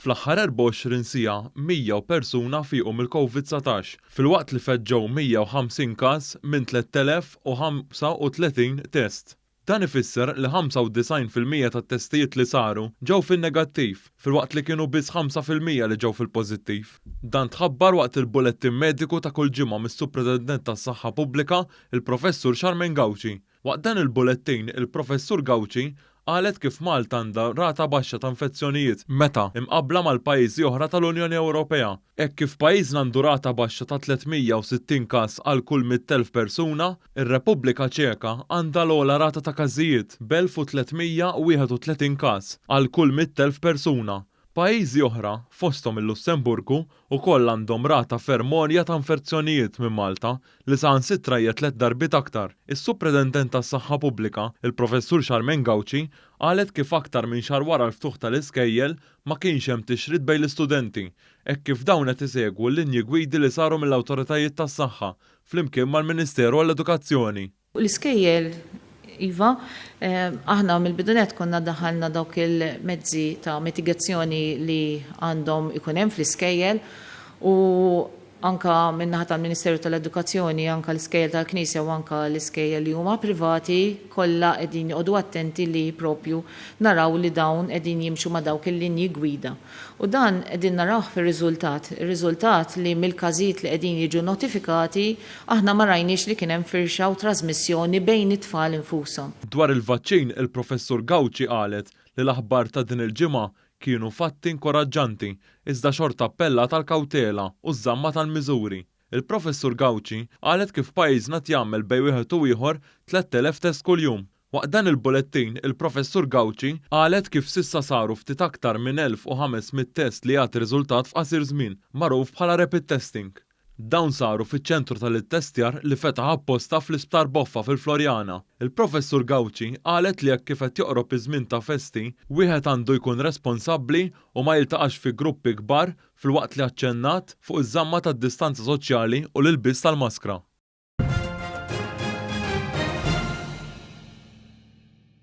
Fl-aħħar 24 siegħa 100 persuna fieqhom il-COVID-19 filwaqt li feġġew 150 każ minn 3035 test. Dan ifisser li 95% tat-testijiet li saru ġew fin-negattiv filwaqt li kienu biss 5% li ġew fil-pożittiv. Dan tħabbar waqt il-bulettin mediku ta' kull ġimgħa mis-Supretendent tas-Saħħa Pubblika, il-Professur Charmaine Gauci. Waqt dan il-bulettin il-Professur Gauci qalet kif Malta għandha rata baxxa ta' infezzjonijiet meta imqabbla mal-pajjiżi oħra tal-Unjoni Ewropea. Hekk kif pajjiżna għandu rata baxxa ta' 360 każ għal kull 100,000 persuna, ir-Repubblika Ċeka għandha l-ogħla rata ta' każijiet b'1331 każ għal kull 100,000 persuna. Pajjiżi oħra, fosthom il-Lussemburgu, ukoll għandhom rata fermonja ta' infezzjonijiet minn Malta li saħansitra hija 3 darbiet aktar. Is-Supretendent tas-Saħħa Pubblika, il-Professur Charmaine Gauci, qalet kif aktar minn xahar wara l-ftuħ tal-iskejjel ma kienx hemm tixrid bejn l-istudenti, hekk kif dawn qed isegwu l-linji gwidi li saru mill-awtoritajiet tas-saħħa flimkien mal-Ministeru għall-Edukazzjoni. L-iskejjel Iva, aħna mill-bidunet konna daħalna dawk il-mezzi ta' mitigazzjoni li għandhom ikun hemm fl-iskejjel u anka minnaħat tal-Ministeru tal-Edukazzjoni, anka l-iskejjel tal-Knisja u anka l-iskejjel li huma privati kollha qegħdin joqogħdu attenti li propju naraw li dawn qegħdin jimxu ma' dawk il-linji gwida. U dan qegħdin narawh fir-riżultat. Ir-riżultat li mill-każijiet li qegħdin jiġu notifikati aħna ma rajniex li kien hemm firxa u trasmissjoni bejn it-tfal infushom. Dwar il-vaċċin, il-Professur Gauci qalet li l-aħbar ta' din il-ġimgħa kienu fatti inkoraġġanti, iżda xorta appella tal-kawtela u żamma tal-miżuri. Il-Professur Gauci qalet kif pajjiżna jagħmel bejn wieħed u ieħor 3,000 test kuljum. Waqt dan il-bulettin, il-Professur Gauci qalet kif sissa saru ftit aktar minn 1500 test li jagħti riżultat f'qasir żmien, magħruf bħala rapid testing. Dawn saru fiċ-ċentru tal-ittestjar li fetaħ apposta fl-Isptar Boffa fil-Florjana. Il-Professur Gauci qalet li jekk kif qed joqrob iż-żmien ta' festi, wieħed għandu jkun responsabbli u ma jiltaqax fi gruppi kbar filwaqt li aċċennat fuq iż-żamma tad-distanza soċjali u l-ilbies tal-maskra.